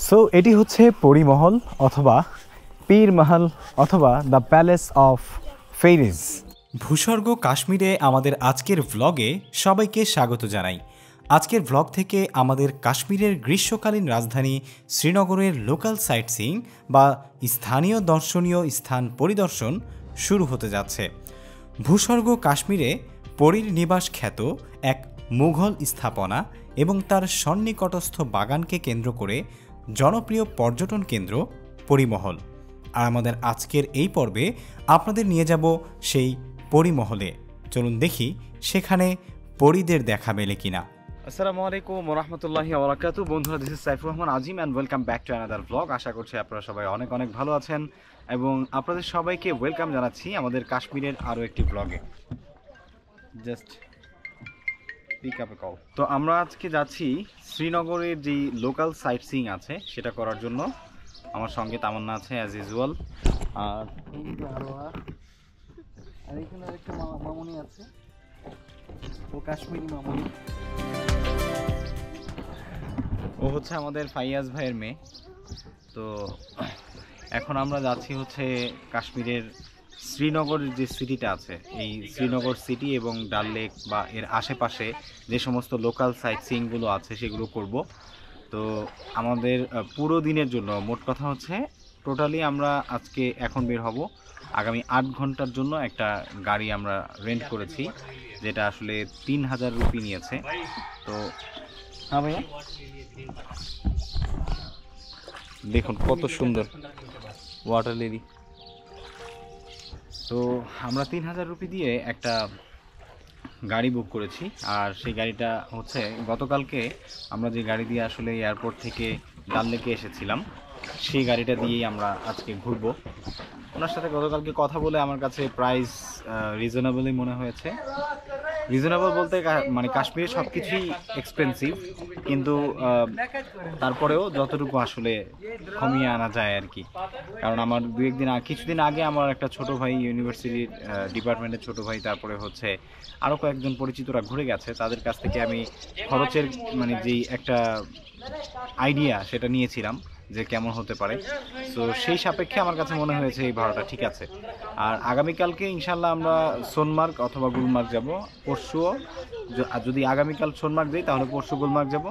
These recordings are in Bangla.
সো এটি হচ্ছে পরিমহল অথবা পীর মহল অথবা দ্য প্যালেস অফ ফেরিজ। ভূস্বর্গ কাশ্মীরে আমাদের আজকের ভ্লগে সবাইকে স্বাগত জানাই। আজকের ভ্লগ থেকে আমাদের কাশ্মীরের গ্রীষ্মকালীন রাজধানী শ্রীনগরের লোকাল সাইট সিইং বা স্থানীয় দর্শনীয় স্থান পরিদর্শন শুরু হতে যাচ্ছে। ভূস্বর্গ কাশ্মীরে পরীর নিবাস খ্যাত এক মুঘল স্থাপনা এবং তার সন্নিকটস্থ বাগানকে কেন্দ্র করে জনপ্রিয় পর্যটন কেন্দ্র পরিমহল। আর আমাদের আজকের এই পর্বে আপনাদের নিয়ে যাব সেই পরিমহলে। চলুন দেখি সেখানে পরীদের দেখা মেলে কিনা। আসসালামু আলাইকুম ওয়া রাহমাতুল্লাহি ওয়া বারাকাতুহু। বন্ধুরা, this is Saifur Rahman Azim and welcome back to another blog. আশা করছি আপনারা সবাই অনেক অনেক ভালো আছেন এবং আপনাদের সবাইকে ওয়েলকাম জানাচ্ছি আমাদের কাশ্মীরের আরও একটি ব্লগে। জাস্ট পিক আপ এ কল। তো আমরা আজকে যাচ্ছি শ্রীনগরের যেই লোকাল সাইট সিইং আছে সেটা করার জন্য। আমার সঙ্গে তামান্না আছে অ্যাজ ইউজুয়াল, আর এখানে একটা মামুনি আছে, ও কাশ্মীরি মামুনি। ও হচ্ছে আমাদের ফাইয়াজ ভাইয়ের মেয়ে। তো এখন আমরা যাচ্ছি হচ্ছে কাশ্মীরের শ্রীনগরের যে সিটিটা আছে, এই শ্রীনগর সিটি এবং ডাল লেক বা এর আশেপাশে যে সমস্ত লোকাল সাইট সিইংগুলো আছে সেগুলো করব। তো আমাদের পুরো দিনের জন্য মোট কথা হচ্ছে টোটালি আমরা আজকে এখন বের হব। আগামী 8 ঘন্টার জন্য একটা গাড়ি আমরা রেন্ট করেছি, যেটা আসলে 3000 রুপি নিয়েছে। তো হ্যাঁ ভাইয়া, দেখুন কত সুন্দর ওয়াটার লিলি। তো আমরা 3000 রুপি দিয়ে একটা গাড়ি বুক করেছি, আর সেই গাড়িটা হচ্ছে গতকালকে আমরা যে গাড়ি দিয়ে আসলে এয়ারপোর্ট থেকে ডাল লেকে এসেছিলাম সেই গাড়িটা দিয়েই আমরা আজকে ঘুরবো। ওনার সাথে গতকালকে কথা বলে আমার কাছে প্রাইস রিজনেবলই মনে হয়েছে। রিজনেবল বলতে মানে কাশ্মীরে সব কিছুই এক্সপেন্সিভ, কিন্তু তারপরেও যতটুকু আসলে কমিয়ে আনা যায় আর কি। কারণ আমার কিছুদিন আগে আমার একটা ছোট ভাই, ইউনিভার্সিটির ডিপার্টমেন্টের ছোট ভাই, তারপরে হচ্ছে আরও কয়েকজন পরিচিতরা ঘুরে গেছে, তাদের কাছ থেকে আমি খরচের মানে যেই একটা আইডিয়া সেটা নিয়েছিলাম যে কেমন হতে পারে। তো সেই সাপেক্ষে আমার কাছে মনে হয়েছে এই ভাড়াটা ঠিক আছে। আর আগামীকালকে ইনশাল্লাহ আমরা সোনমার্গ অথবা গুলমার্গ যাব। পরশুও যদি আগামীকাল সোনমার্গ যাই তাহলে পরশু গুলমার্গ যাব,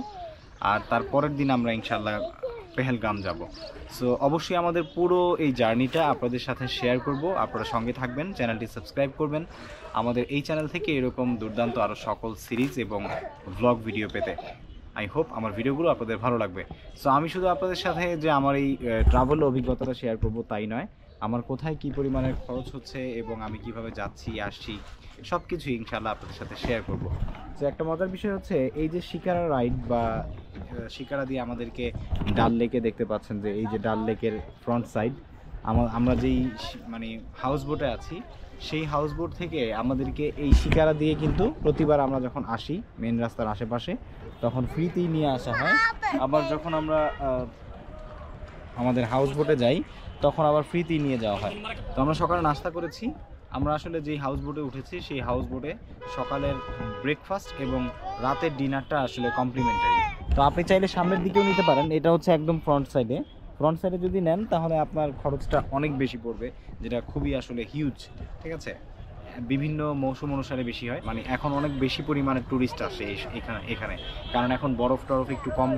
আর তারপরের দিন আমরা ইনশাল্লাহ পেহেলগাম যাব। সো অবশ্যই আমাদের পুরো এই জার্নিটা আপনাদের সাথে শেয়ার করব। আপনারা সঙ্গে থাকবেন, চ্যানেলটি সাবস্ক্রাইব করবেন আমাদের এই চ্যানেল থেকে এরকম দুর্দান্ত আরও সকল সিরিজ এবং ভ্লগ ভিডিও পেতে। আই হোপ আমার ভিডিওগুলো আপনাদের ভালো লাগবে। সো আমি শুধু আপনাদের সাথে যে আমার এই ট্রাভেল অভিজ্ঞতাটা শেয়ার করব তাই নয়, আমার কোথায় কী পরিমাণের খরচ হচ্ছে এবং আমি কিভাবে যাচ্ছি আসছি সব কিছুই ইনশাআল্লাহ আপনাদের সাথে শেয়ার করব। তো একটা মজার বিষয় হচ্ছে এই যে শিকারা রাইড বা শিকারা দিয়ে আমাদেরকে ডাল লেকে দেখতে পাচ্ছেন, যে এই যে ডাল লেকের ফ্রন্ট সাইড, আমরা যেই মানে হাউস বোটে আছি সেই হাউস বোট থেকে আমাদেরকে এই শিকারা দিয়ে কিন্তু প্রতিবার আমরা যখন আসি মেন রাস্তার আশেপাশে তখন ফ্রিতেই নিয়ে আসা হয়। আবার যখন আমরা আমাদের হাউস বোটে যাই তখন আবার ফ্রিতেই নিয়ে যাওয়া হয়। তো আমরা সকালে নাস্তা করেছি। আমরা আসলে যেই হাউস বোটে উঠেছি সেই হাউস বোটে সকালের ব্রেকফাস্ট এবং রাতের ডিনারটা আসলে কমপ্লিমেন্টারি। তো আপনি চাইলে সামনের দিকেও নিতে পারেন, এটা হচ্ছে একদম ফ্রন্ট সাইডে যদি নেন তাহলে আপনার খরচটা অনেক বেশি পড়বে, যেটা খুবই আসলে হিউজ। ঠিক আছে, বিভিন্ন মৌসুম অনুসারে বেশি হয়, মানে এখন অনেক বেশি পরিমাণে ট্যুরিস্ট আসে এখানে, কারণ এখন বরফ টরফ একটু কম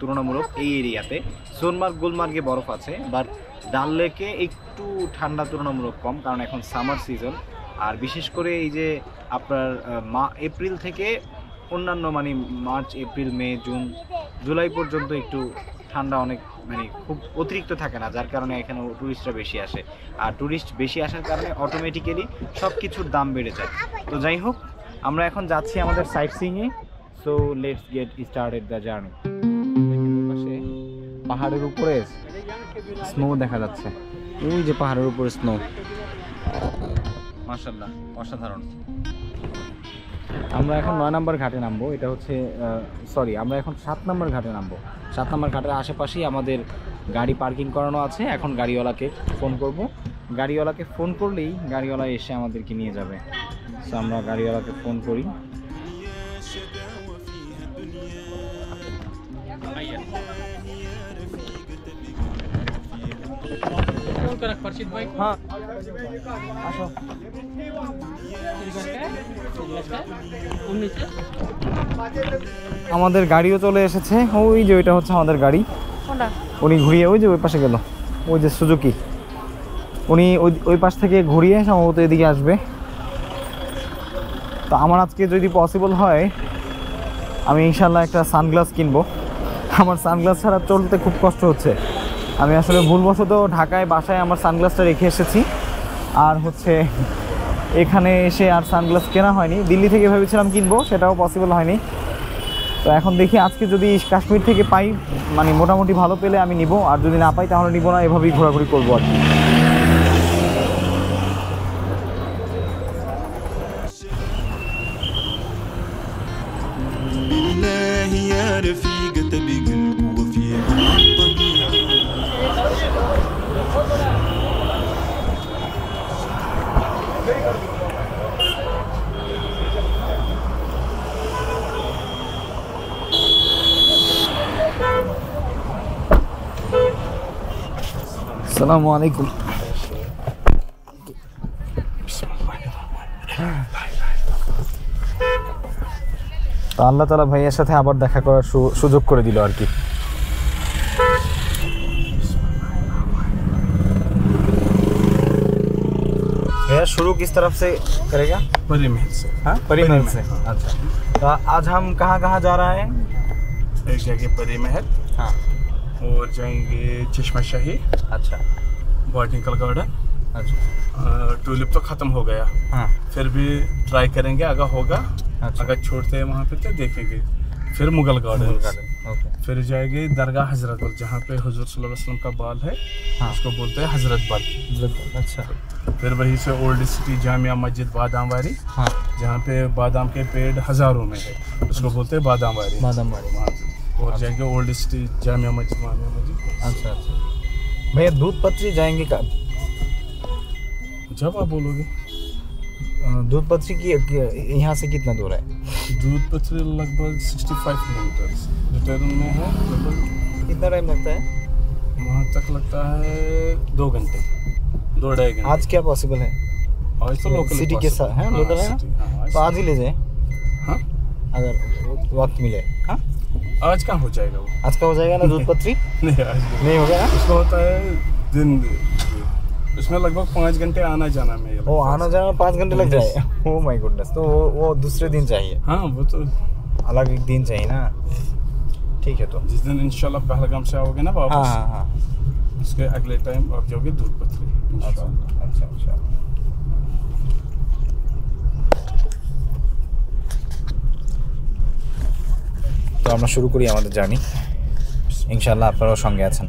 তুলনামূলক এই এরিয়াতে। সোনমার্গ গুলমার্গে বরফ আছে, বাট ডাল লেকে একটু ঠান্ডা তুলনামূলক কম, কারণ এখন সামার সিজন। আর বিশেষ করে এই যে আপনার এপ্রিল থেকে অন্যান্য মানে March April May June July পর্যন্ত একটু ঠান্ডা অনেক মানে খুব অতিরিক্ত থাকে না, যার কারণে এখানে ট্যুরিস্টরা বেশি আসে। আর ট্যুরিস্ট বেশি আসার কারণে অটোমেটিক্যালি সব কিছুর দাম বেড়ে যায়। তো যাই হোক, আমরা এখন যাচ্ছি আমাদের সাইট সিইংয়ে। So let's get started the journey. পাহাড়ের উপরে স্নো দেখা যাচ্ছে, ওই যে পাহাড়ের উপরে স্নো, মাশাআল্লাহ অসাধারণ। আমরা এখন 9 নম্বর ঘাটে নামবো, এটা হচ্ছে আমরা এখন 7 নম্বর ঘাটে নামবো। 7 নম্বর ঘাটের আশেপাশেই আমাদের গাড়ি পার্কিং করানো আছে। এখন গাড়িওয়ালাকে ফোন করব, গাড়িওয়ালাকে ফোন করলেই গাড়িওয়ালা এসে আমাদেরকে নিয়ে যাবে। সো আমরা গাড়িওয়ালাকে ফোন করি। হ্যাঁ আসো আমাদের গাড়িও চলে এসেছে ওই যে ওইটা হচ্ছে আমাদের গাড়ি উনি ঘুরিয়ে ওই যে ওই পাশে গেল ওই যে সুজুকি উনি ওই পাশ থেকে ঘুরিয়ে সম্ভবত এদিকে আসবে তো আমার আজকে যদি পসিবল হয় আমি ইনশাল্লাহ একটা সানগ্লাস কিনবো আমার সানগ্লাস ছাড়া চলতে খুব কষ্ট হচ্ছে আমি আসলে ভুলবশত ঢাকায় বাসায় আমার সানগ্লাসটা রেখে এসেছি আর হচ্ছে এখানে এসে আর সানগ্লাস কেনা হয়নি দিল্লি থেকে ভেবেছিলাম কিনবো সেটাও পসিবল হয়নি তো এখন দেখি আজকে যদি কাশ্মীর থেকে পাই মানে মোটামুটি ভালো পেলে আমি নিব আর যদি না পাই তাহলে নিব না এভাবেই ঘোরাঘুরি করবো আর কি আসসালামু আলাইকুম তো আল্লাহ তাআলা ভাইয়ের সাথে আবার দেখা করার সুযোগ করে দিল আর কি भैया शुरू किस तरफ से करेगा परी महल से हाँ परी महल से अच्छा तो आज हम कहाँ कहाँ जा रहे हैं एक जगह परी महल हाँ और जाएंगे चश्मा शाही अच्छा बॉटनिकल गार्डन अच्छा टूलिप तो ख़त्म हो गया हाँ फिर भी ट्राई करेंगे अगर होगा अच्छा अगर छोड़ते हैं वहाँ पे तो देखेंगे फिर मुगल गार्डन ओके फिर जाएंगे दरगाह हजरत बल जहाँ पे हुजूर सल्लल्लाहु अलैहि वसल्लम का बाल है हाँ उसको बोलते हैं हजरत बल अच्छा फिर वहीं से ओल्ड सिटी जामिया मस्जिद बादामवारी हाँ जहाँ पे बादाम के पेड़ हज़ारों में है उसको बोलते हैं बादामवारी बादामवाड़ी वहाँ पे और जाएंगे ओल्ड सिटी जामिया मस्जिद अच्छा अच्छा भैया दूध पत्री जाएंगे कब जब आप बोलोगे दूध पत्री की यहाँ से कितना दूर है दूध पत्री लगभग 65 किलोमीटर रिटर्न में है लगभग कितना टाइम लगता है वहाँ तक लगता है 2 घंटे 2-2.5 घंटे आज क्या पॉसिबल है आज तो लोकल सिटी के साथ है लोकल है तो आज ही ले जाए हाँ अगर वक्त मिले हाँ आज कहाँ हो जाएगा वो आज का हो जाएगा ना दूध पत्री नहीं आज नहीं होगा ना उसमें होता है दिन उसमें लगभग 5 घंटे आना जाना में वो आना जाना 5 घंटे लग जाए ओ माय गुडनेस तो वो दूसरे दिन चाहिए हाँ वो तो अलग एक दिन चाहिए ना ठीक है तो जिस दिन इंशाल्लाह पहलगाम से आओगे ना हाँ वापस हाँ हाँ उसके अगले टाइम आप जाओगे दूध पत्री अच्छा अच्छा अच्छा তো আমরা শুরু করি আমাদের জার্নি ইনশাআল্লাহ আপনারাও সঙ্গে আছেন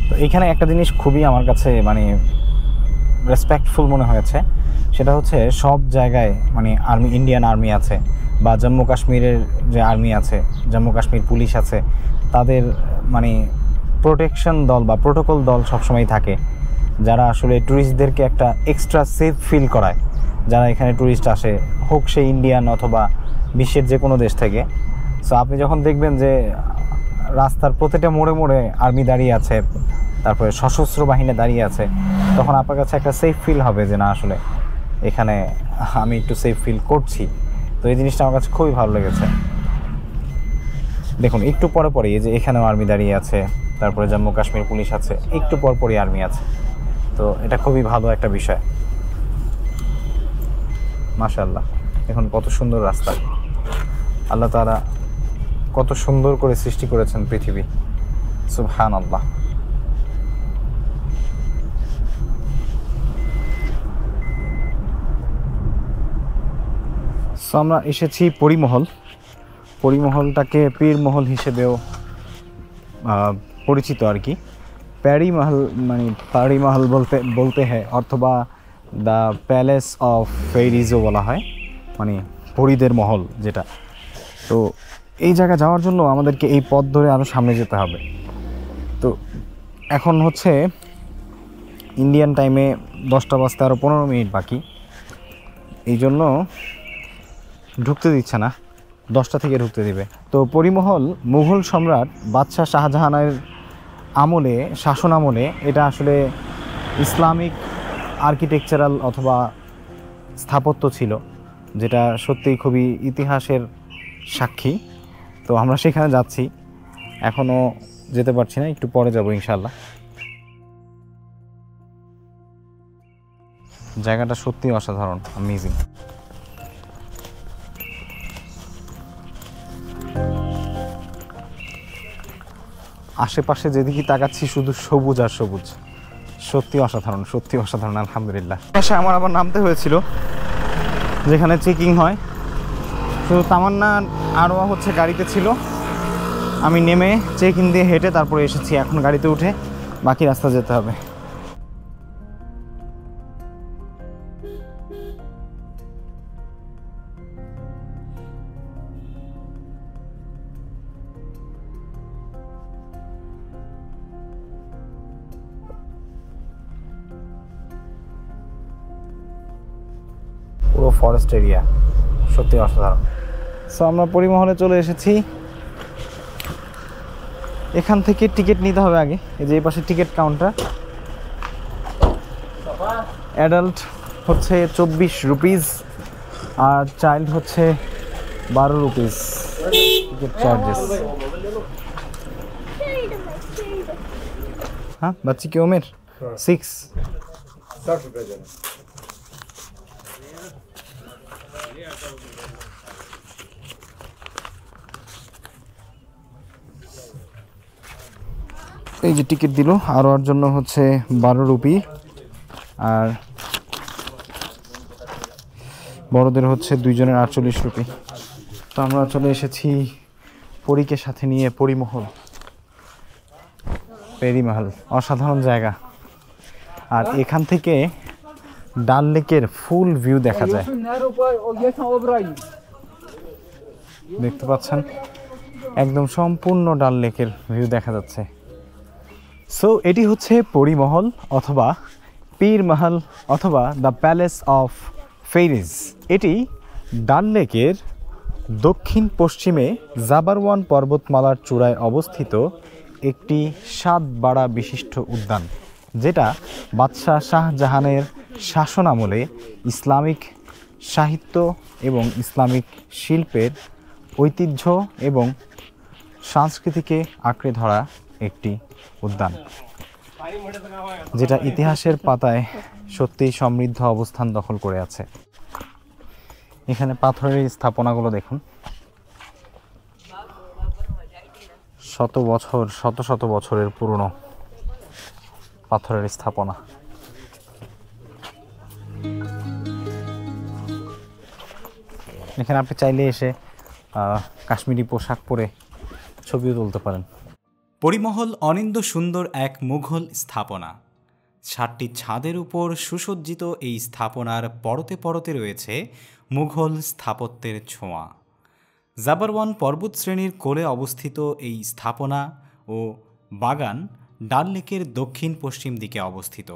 তো এখানে একটা জিনিস খুবই আমার কাছে মানে রেসপেক্টফুল মনে হয়েছে সেটা হচ্ছে সব জায়গায় মানে আর্মি ইন্ডিয়ান আর্মি আছে বা জম্মু কাশ্মীরের যে আর্মি আছে জম্মু কাশ্মীর পুলিশ আছে তাদের মানে প্রোটেকশন দল বা প্রোটোকল দল সবসময় থাকে যারা আসলে ট্যুরিস্টদেরকে একটা এক্সট্রা সেফ ফিল করায় যারা এখানে ট্যুরিস্ট আসে হোক সে ইন্ডিয়ান অথবা বিশ্বের যে কোনো দেশ থেকে সো আপনি যখন দেখবেন যে রাস্তার প্রতিটা মোড়ে মোড়ে আর্মি দাঁড়িয়ে আছে তারপরে সশস্ত্র বাহিনী দাঁড়িয়ে আছে তখন আপনার কাছে একটা সেফ ফিল হবে যে না আসলে এখানে আমি একটু সেফ ফিল করছি তো এই জিনিসটা আমার কাছে খুবই ভালো লেগেছে দেখুন একটু পরে পরে এই যে এখানেও আর্মি দাঁড়িয়ে আছে তারপরে জম্মু কাশ্মীর পুলিশ আছে একটু পর পরই আর্মি আছে তো এটা খুবই ভালো একটা বিষয় মাশাআল্লাহ দেখুন কত সুন্দর রাস্তা আল্লাহ তাআলা কত সুন্দর করে সৃষ্টি করেছেন পৃথিবী সুবহানাল্লাহ সো আমরা এসেছি পরিমহলটাকে পীর মহল হিসেবেও পরিচিত আর কি প্যারি মহল মানে প্যারি মহল বলতে হয় অথবা দ্য প্যালেস অফ ফেরিজও বলা হয় মানে পরীদের মহল যেটা তো এই জায়গা যাওয়ার জন্য আমাদেরকে এই পথ ধরে আরও সামনে যেতে হবে তো এখন হচ্ছে ইন্ডিয়ান টাইমে 10টা বাজতে আরও 15 মিনিট বাকি এই জন্য ঢুকতে দিচ্ছে না 10টা থেকে ঢুকতে দিবে। তো পরিমহল মুঘল সম্রাট বাদশাহ শাহজাহানের আমলে, শাসন আমলে এটা আসলে ইসলামিক আর্কিটেকচারাল অথবা স্থাপত্য ছিল, যেটা সত্যিই খুবই ইতিহাসের সাক্ষী। তো আমরা সেখানে যাচ্ছি, এখনও যেতে পারছি না, একটু পরে যাব ইনশাল্লাহ। জায়গাটা সত্যি অসাধারণ, অ্যামেজিং। আশেপাশে যেদিকে তাকাচ্ছি শুধু সবুজ আর সবুজ, সত্যি অসাধারণ, সত্যি অসাধারণ, আলহামদুলিল্লাহ। পাশে আমার আবার নামতে হয়েছিল যেখানে চেকিং হয়, শুধু তামান্না আরোয়া হচ্ছে গাড়িতে ছিল, আমি নেমে চেক ইন দিয়ে হেঁটে তারপরে এসেছি। এখন গাড়িতে উঠে বাকি রাস্তা যেতে হবে। পুরো ফরেস্ট এরিয়া, সত্যি অসাধারণ। সো আমরা পরিমহলে চলে এসেছি। এখান থেকে টিকিট নিতে হবে আগে, এই যে এই পাশে টিকিট কাউন্টার। অ্যাডাল্ট হচ্ছে 24 রুপিস আর চাইল্ড হচ্ছে 12 রুপিস টিকিট চার্জেস। हाँ बच्ची की उम्र 6। এই যে টিকিট দিল, আর ওর জন্য হচ্ছে 12 রুপি, আর বড়দের হচ্ছে দুইজনের 48 রুপি। তো আমরা চলে এসেছি পরীকে সাথে নিয়ে পরিমহল, পেরিমহল, অসাধারণ জায়গা। আর এখান থেকে ডাল লেকের ফুল ভিউ দেখা যায়, দেখতে পাচ্ছেন একদম সম্পূর্ণ ডাল লেকের ভিউ দেখা যাচ্ছে। সো এটি হচ্ছে পরিমহল অথবা পীর মহল অথবা দ্য প্যালেস অফ ফেরিজ। এটি ডাল লেকের দক্ষিণ পশ্চিমে জাবারওয়ান পর্বতমালার চূড়ায় অবস্থিত একটি 7 বাড়া বিশিষ্ট উদ্যান, যেটা বাদশাহ শাহজাহানের শাসন আমলে ইসলামিক সাহিত্য এবং ইসলামিক শিল্পের ঐতিহ্য এবং সংস্কৃতিকে আঁকড়ে ধরা একটি উদ্যান, যেটা ইতিহাসের পাতায় সত্যিই সমৃদ্ধ অবস্থান দখল করে আছে। এখানে পাথরের স্থাপনাগুলো দেখুন, শত শত বছরের পুরনো পাথরের স্থাপনা। এখানে আপনি চাইলে এসে কাশ্মীরি পোশাক পরে ছবিও তুলতে পারেন। পরিমহল অনিন্দ্য সুন্দর এক মুঘল স্থাপনা। 7টি ছাদের উপর সুসজ্জিত এই স্থাপনার পরতে পরতে রয়েছে মুঘল স্থাপত্যের ছোঁয়া। জাবারওয়ান পর্বতশ্রেণীর কোলে অবস্থিত এই স্থাপনা ও বাগান ডাল লেকের দক্ষিণ পশ্চিম দিকে অবস্থিত।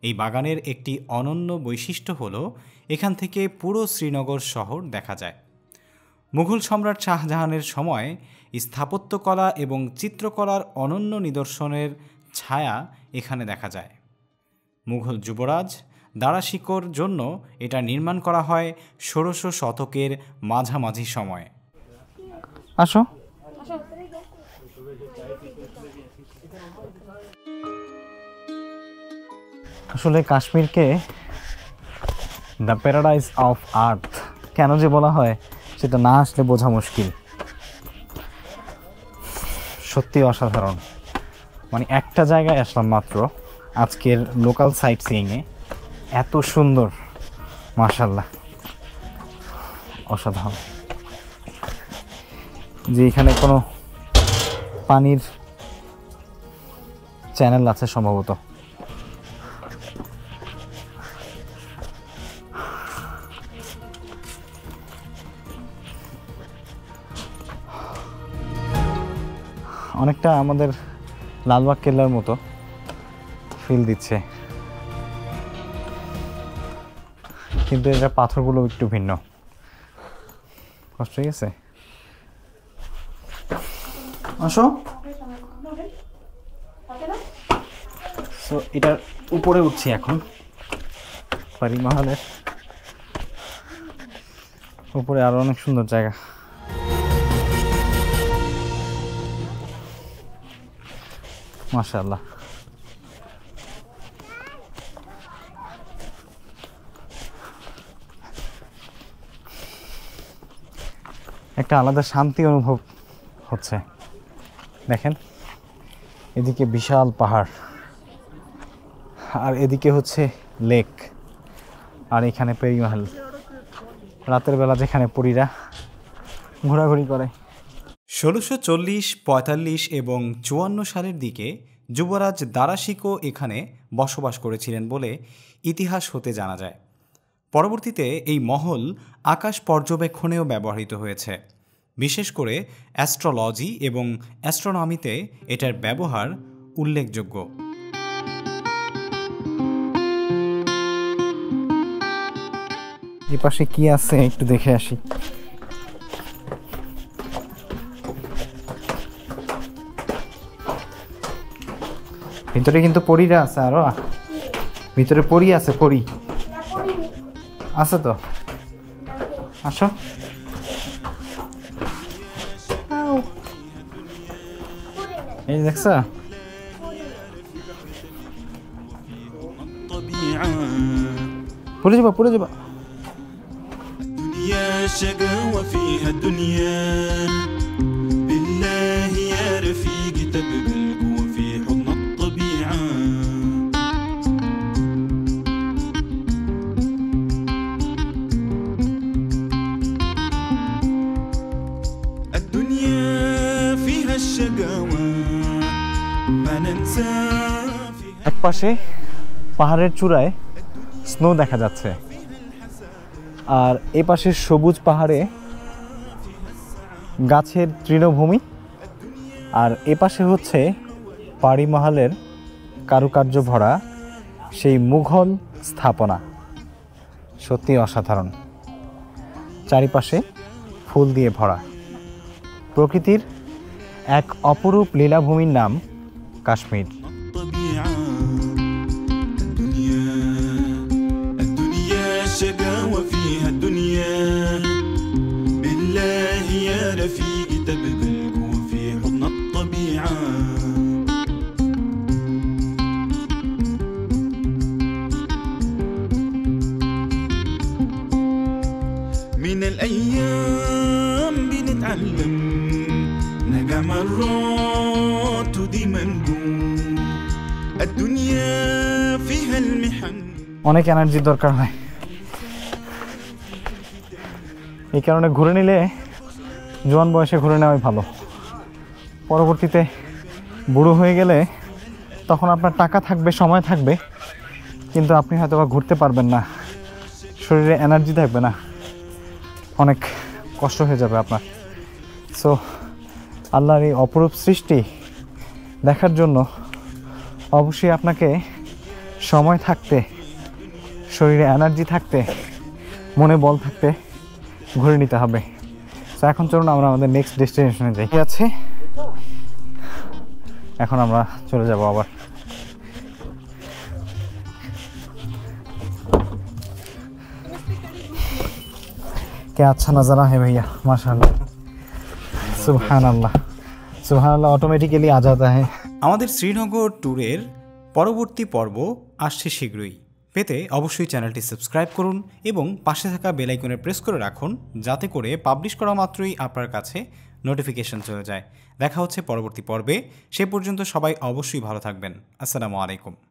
এই বাগানের একটি অনন্য বৈশিষ্ট্য হল এখান থেকে পুরো শ্রীনগর শহর দেখা যায়। মুঘল সম্রাট শাহজাহানের সময় স্থাপত্যকলা এবং চিত্রকলার অনন্য নিদর্শনের ছায়া এখানে দেখা যায়। মুঘল যুবরাজ দারা শিকোর জন্য এটা নির্মাণ করা হয় 1600 শতকের মাঝামাঝি সময়ে। আসো, আসলে কাশ্মীরকে দ্য প্যারাডাইস অফ আর্থ কেন যে বলা হয় সেটা না আসলে বোঝা মুশকিল। সত্যি অসাধারণ, মানে একটা জায়গায় আসলাম মাত্র আজকের লোকাল সাইট সিইংয়ে, এত সুন্দর, মাশাআল্লাহ, অসাধারণ। যে এখানে কোনো পানির চ্যানেল আছে সম্ভবত। অনেকটা আমাদের লালবাগ কেল্লার মতো ফিল দিচ্ছে, কিন্তু এটা পাথরগুলো একটু ভিন্ন। কষ্ট হয়ে গেছে, আসো। সো এটার উপরে উঠছি এখন, পারি মহলের উপরে আরো অনেক সুন্দর জায়গা। মাশাআল্লাহ, একটা আলাদা শান্তি অনুভব হচ্ছে। দেখেন এদিকে বিশাল পাহাড়, আর এদিকে হচ্ছে লেক, আর এখানে পেরিমহল। রাতের বেলা যেখানে পরীরা ঘোরাঘুরি করে। 1640, 45 এবং 54 সালের দিকে যুবরাজ দারাশিকো এখানে বসবাস করেছিলেন বলে ইতিহাস হতে জানা যায়। পরবর্তীতে এই মহল আকাশ পর্যবেক্ষণেও ব্যবহৃত হয়েছে। বিশেষ করে অ্যাস্ট্রোলজি এবং অ্যাস্ট্রোনমিতে এটার ব্যবহার উল্লেখযোগ্য। এই পাশে কি আছে একটু দেখে আসি। ভিতরে কিন্তু পরীরা আছে, আরো ভিতরে পরী আছে, পরী আছে তো, আসো। এই দেখছো, পড়ে যাবা পড়ে যাবা। شقاوة فيها الدنيا بالله يا رفيقي تبقى القوة في حضن الطبيعة. الدنيا فيها الشقاوة ما ننسى فيها। এক পাশে পাহাড়ের চূড়ায় স্নো দেখা যাচ্ছে, আর এ পাশের সবুজ পাহাড়ে গাছের তৃণভূমি, আর এ পাশে হচ্ছে পারি মহলের কারুকার্য ভরা সেই মুঘল স্থাপনা। সত্যি অসাধারণ, চারিপাশে ফুল দিয়ে ভরা। প্রকৃতির এক অপরূপ লীলাভূমির নাম কাশ্মীর। شقاوة فيها الدنيا بالله يا رفيقي تبقى القوة في حضن الطبيعة. من الأيام بنتعلم نقع مرات وديما نقوم الدنيا فيها المحن। অনেক এনার্জির দরকার হয়, এই কারণে ঘুরে নিলে জোয়ান বয়সে ঘুরে নেওয়াই ভালো। পরবর্তীতে বুড়ো হয়ে গেলে তখন আপনার টাকা থাকবে, সময় থাকবে, কিন্তু আপনি হয়তো বা ঘুরতে পারবেন না, শরীরে এনার্জি থাকবে না, অনেক কষ্ট হয়ে যাবে আপনার। সো আল্লাহর এই অপরূপ সৃষ্টি দেখার জন্য অবশ্যই আপনাকে সময় থাকতে, শরীরে এনার্জি থাকতে, মনে বল থাকতে ঘুরে নিতে হবে। তো এখন চলুন আমরা আমাদের নেক্সট ডেস্টিনেশনে যাই। কি আছে, এখন আমরা চলে যাব আবার। क्या अच्छा नज़ारा है भैया, माशाल्लाह, सुभान अल्लाह, सुभान अल्लाह, ऑटोमेटिकली आ जाता है। আমাদের শ্রীনগর ট্যুরের পরবর্তী পর্ব আসছে শীঘ্রই। পেতে অবশ্যই চ্যানেলটি সাবস্ক্রাইব করুন এবং পাশে থাকা বেল আইকনে প্রেস করে রাখুন, যাতে করে পাবলিশ করা মাত্রই আপনার কাছে নোটিফিকেশন চলে যায়। দেখা হচ্ছে পরবর্তী পর্বে, সে পর্যন্ত সবাই অবশ্যই ভালো থাকবেন। আসসালামু আলাইকুম।